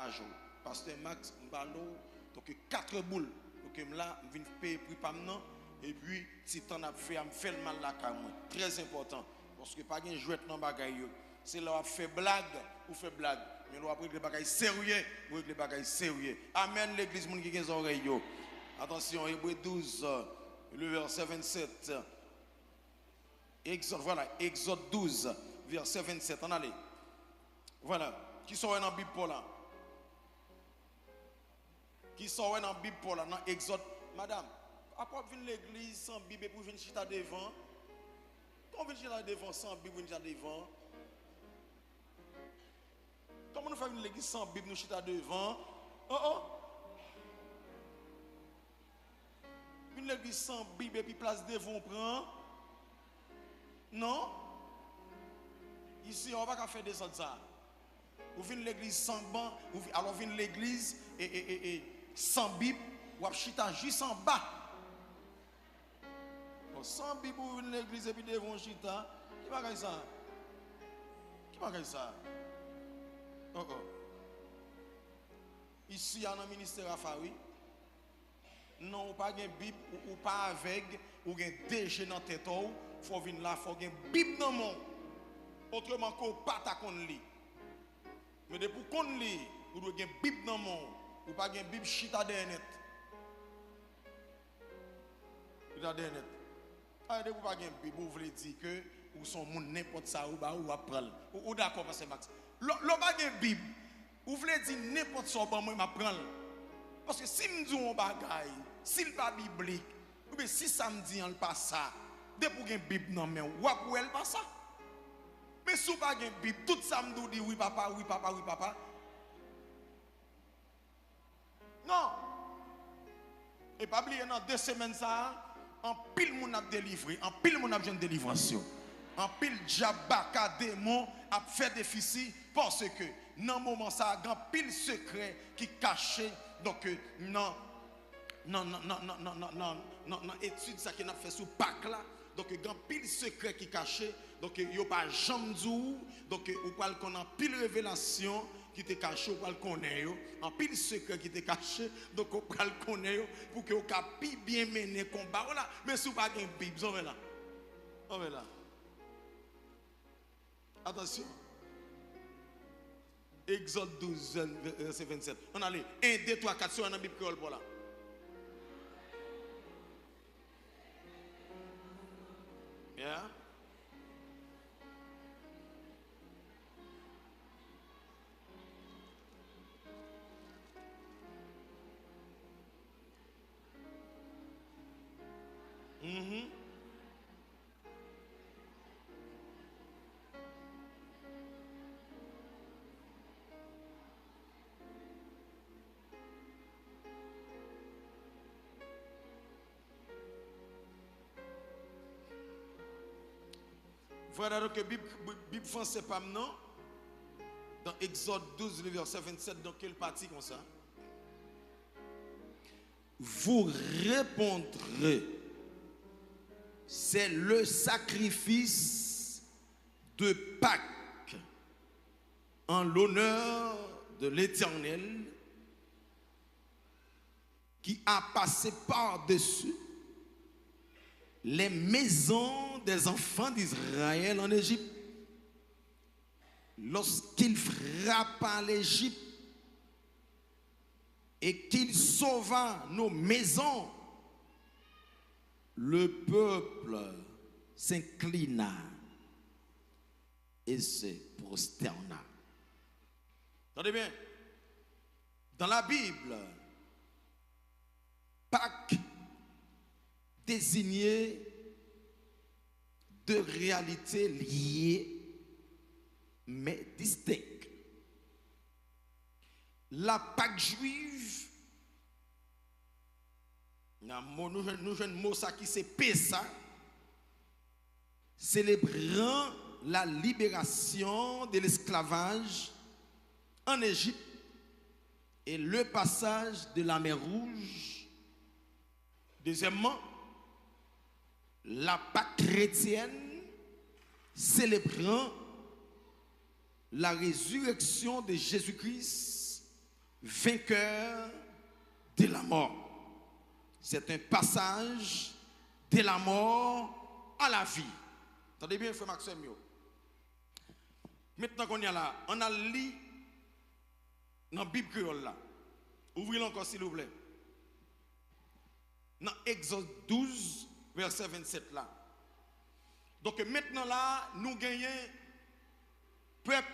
bagage. Pasteur Max Mbalo, donc 4 boules. Donc là, je viens payer prix pas maintenant. Et puis, si tu as fait, me fait le mal là, très important. Parce que pas de jouet dans bagaille. C'est là où fait blague ou fait blague. Mais nous après les bagailles sérieux, ou les bagailles sérieux. Amen l'église moun qui a des oreilles. Attention, Hébreux 12, le verset 27. Exode, voilà, Exode 12, verset 27. On allait. Voilà. Qui sont dans la Bible pour là? Qui sont dans la Bible pour là? Dans Exode. Madame, après venir l'église sans Bible pour venir chita devant. Quand on vient chita devant sans Bible, venir chita devant. Comment nous faisons l'église sans Bible, nous chita devant? Oh oh! Une église sans Bible et puis place devant, on prend. Non? Ici, on ne va pas faire descendre ça. Vous venez l'église sans banc, alors vous venez l'église et sans Bible, ou chita juste en bas. Sans Bible, vous venez l'église et puis devant chita. Qui va faire ça? Qui va faire ça? Oh oh. Ici, il y a un ministère à Fawi. Non, ou pas de Bible, ou pas avec, ou un DG dans tête, il faut venir là, il faut une Bible dans le monde. Autrement, qu'on pas ta qu'on lit. Mais depuis qu'on lit, ou doit une Bible dans le monde, ou pas une Bible chita dernet. Chita dernet. Ah, depuis pas une Bible, vous voulez dire que ou son monde n'importe ça ou ou apprendre. Ou d'accord, parce que Max. L'on pas une Bible, vous voulez dire n'importe ça, moi m'apprendre. Parce que si je dis un bagage, si ce n'est pas biblique, ou bien si ça me dit on ne pas ça, dès pour une Bible non mais ou pour elle pas ça. Mais si vous pas une Bible, tout ça me dit oui papa, oui papa, oui papa. Non. Et pas oublier dans 2 semaines ça, en pile moun a délivré, en pile moun a besoin de délivrance. En pile diabaka démon a fait déficit parce que dans moment ça, il y a pile secret qui caché. Donc, non, étude ça qu'on a fait sous Pâques là. Donc, il y a pile secret qui caché. Donc, il n'y a pas jamais dit. Donc, on parle qu'on a pile révélation qui te caché, on parle qu'on est. En pile secret qui te caché. Donc, on parle qu'on est pour que on puisse bien mener le combat. Voilà. Mais si vous n'avez pas de Bible, on va là. On va là. Attention. Exode 12, verset 27. On allait 1, 2, 3, 4 sur la Bible créole pour là. Yeah. Voilà donc Bible français pas non. Dans Exode 12, le verset 27, dans quelle partie comme ça? Vous répondrez, c'est le sacrifice de Pâques en l'honneur de l'Éternel qui a passé par-dessus les maisons des enfants d'Israël en Égypte. Lorsqu'il frappa l'Égypte et qu'il sauva nos maisons, le peuple s'inclina et se prosterna. Attendez bien, dans la Bible, Pâques désignait deux réalités liées mais distinctes. La Pâque juive, nous jeunes mots ça qui c'est Pessa, célébrant la libération de l'esclavage en Égypte et le passage de la mer Rouge. Deuxièmement, la Pâque chrétienne célébrant la résurrection de Jésus-Christ vainqueur de la mort. C'est un passage de la mort à la vie. Attendez bien, frère Maxime. Maintenant qu'on est là, on a lu dans la Bible créole là. Ouvrez-le encore s'il vous plaît. Dans Exode 12, verset 27 là. Donc maintenant là, nous gagnons peuple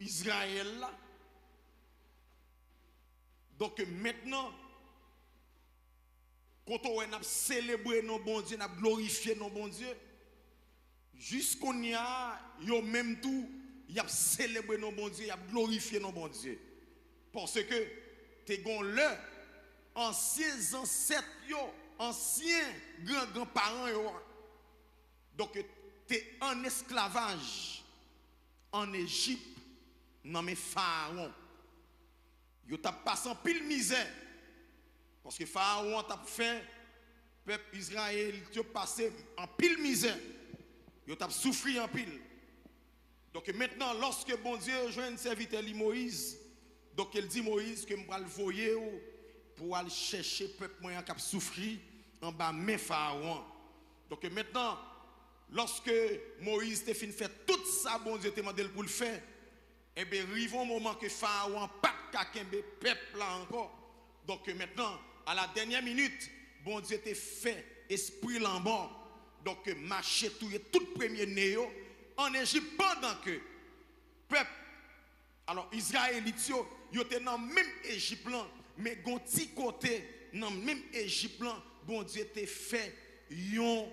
Israël là. Donc maintenant, quand on a célébré nos bons dieux, on a glorifié nos bons dieux, jusqu'on y a, yo même tout, y a célébré nos bons dieux, y a glorifié nos bons dieux. Parce que t'es gon le anciens ancêtres yo, anciens grands-parents yo. Donc t'es en esclavage en Égypte, dans mes pharaons. Yo t'a passé en pile misère. Parce que Pharaon t'a fait, peuple Israël, tu passé en pile misère. Yo t'a souffert en pile. Donc maintenant, lorsque bon Dieu joint un serviteur Moïse, donc il dit Moïse que je vais le voyer pour aller chercher peuple moyen qui a souffert en bas mes Pharaon. Donc maintenant, lorsque Moïse t'a fait tout ça, bon Dieu t'a demandé pour le faire, et bien arrive un moment que Pharaon pas de peuple là encore. Donc maintenant, à la dernière minute, bon Dieu t'a fait esprit l'embord. Donc marcher tout premier néo en Égypte pendant que peuple, alors Israélites, ils étaient dans le même Égypte là, mais gon petit côté dans le même Égypte là, bon Dieu t'a fait yon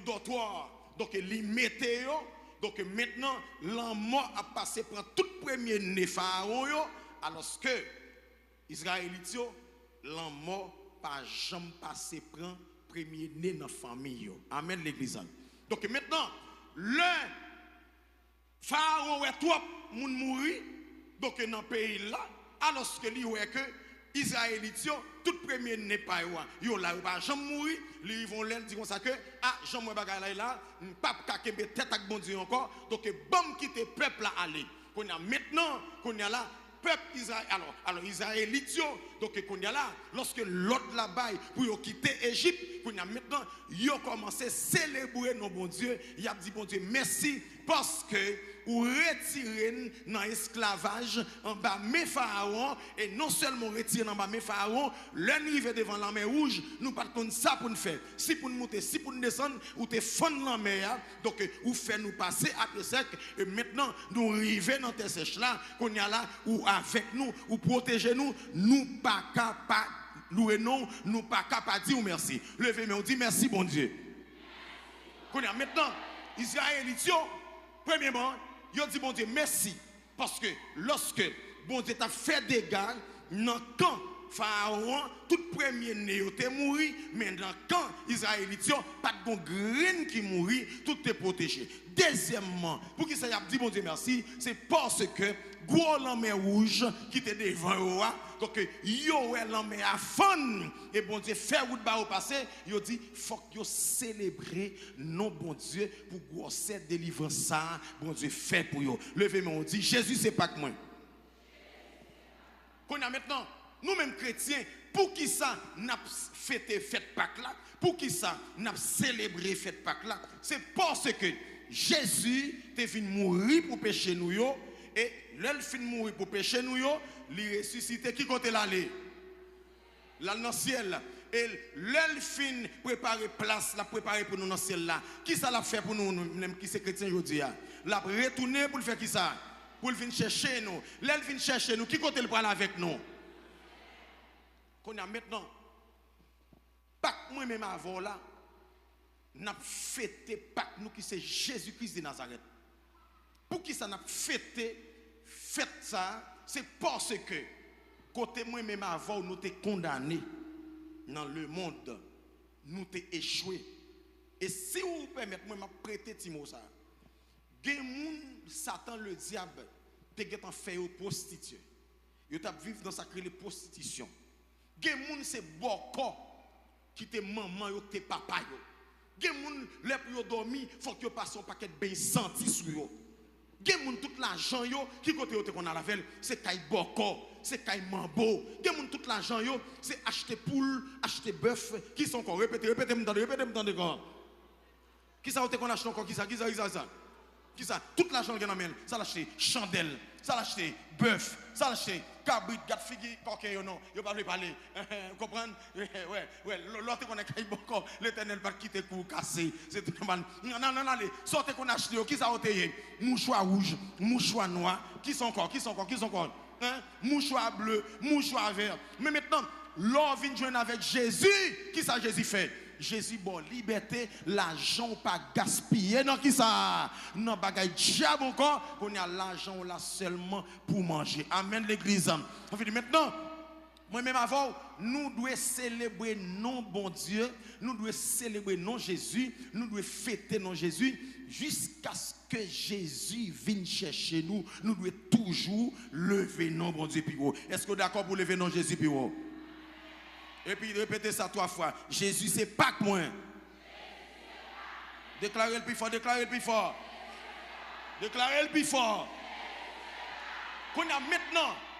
dortoir. Donc il mettait yo. Donc maintenant, l'amour a passé pour tout premier né pharaon yo, alors que Israélites l'amour pas jamais passé pour premier né dans la famille yo. Amen l'église. Donc maintenant, le pharaon est trop moun mouri, donc dans le pays là, alors que li ouais que Israélites tout premier né pas yo là pas jamais mourir, ils vont leur dire comme ça que ah Jean moi bagay là pas kakembe tête ak bon Dieu encore, donc bon quitter peuple là aller. Qu'on a maintenant qu'on a là peuple Israël alors Israélites donc qu'on a là lorsque l'autre là-bas pour quitter Égypte, qu'on a maintenant yo commencé à célébrer nos bon Dieu, il a dit bon Dieu merci parce que ou retirer dans l'esclavage en bas mes pharaons et non seulement retirer en bas mes pharaons, l'arrivée devant la mer rouge, nous pas comme ça pour nous faire. Si pour nous monter, si pour nous descendre, ou te fondre la mer, donc ou fait nous passer à terre sec et maintenant nous arriver dans terre sèche là, qu'on y a là ou avec nous ou protéger nous, nous pas capable louer non, nous pas capable dire merci. Levez mais on dit merci bon Dieu. Qu'on y a maintenant Israélites premièrement yo dit bon Dieu merci parce que lorsque bon Dieu t'a fait des dégâts dans le camp pharaon tout premier né était mort mais dans le camp israélite pas de graine qui mourit tout est protégé. Deuxièmement pour qui ça y a dit bon Dieu merci c'est parce que gros l'homme rouge qui était devant donc yo l'homme à fond et bon Dieu fait route ba au passé yo dit faut que yo célébrer non bon Dieu pour gros cette délivrance ça bon Dieu fait pour yo. Levez-moi on dit Jésus c'est pas que moi. Qu'on a maintenant nous mêmes chrétiens pour qui ça n'a fêté fête Pâques là, pour qui ça n'a célébré fête Pâques là, c'est parce que Jésus est venu mourir pour pécher nous yo. Et l'elle fin mourir pour pécher nous yo, li ressuscité qui côté l'aller là dans le ciel et l'elle fin préparer place la préparer pour nous dans le ciel là. Qui ça l'a fait pour nous même qui c'est chrétien aujourd'hui là? L'a retourner pour le faire qui ça? Pour venir chercher nous. L'elle vient chercher nous qui côté le parler avec nous? Qu'on a maintenant Pâques moi même avant là n'a fêté Pâques nous qui c'est Jésus-Christ de Nazareth. Pour qui ça n'a fêté fête ça c'est parce que côté moi même avant nous t'es condamné dans le monde nous t'es échoué et si vous permettez moi m'a prêter Timo ça gen moun Satan le diable te get en fait au prostituée yo t'a vivre dans sa créer prostitution gen moun c'est boko qui te maman yo te papa yo gen moun les pour yo dormi faut que yo passe un paquet de bain senti sur yo. Gen moun tout l'argent yo qui côté yo te qu'on a la veille, c'est kay boko, c'est kay mambo. Gen moun tout l'argent yo, c'est acheter poule, acheter bœuf, qui sont encore répétez m'tendez quand. Qui ça te qu'on achète encore qui ça Qui ça tout l'argent gen amène, ça l'acheter chandelle, ça l'acheter bœuf, ça l'acheter cabrit, gat figi, coquin yo non, yo pas parler. Vous comprenez? Ouais, l'autre qu'on a kay boko, l'Éternel va quitter pour casser. C'est tout man. Non, allez, sortez qu'on achète qui ça oteye? Mouchoir rouge, mouchoir noir, qui sont encore? Hein? Mouchoir bleu, mouchoir vert. Mais maintenant, l'on vient joindre avec Jésus, qui ça Jésus fait? Jésus bon liberté, l'argent pas gaspiller non qui ça non bagay diable encore qu'on a l'argent là seulement pour manger. Amen l'église. On fait maintenant moi-même avant nous devons célébrer non bon Dieu, nous devons célébrer non Jésus, nous devons fêter non Jésus jusqu'à ce que Jésus vienne chercher nous, nous devons toujours lever non bon Dieu plus haut. Est-ce que vous êtes d'accord pour lever non Jésus plus haut? Et puis répétez ça 3 fois. Jésus c'est pas que moi. Déclarez le plus fort, déclarez le plus fort. Déclarez le plus fort. Qu'on a maintenant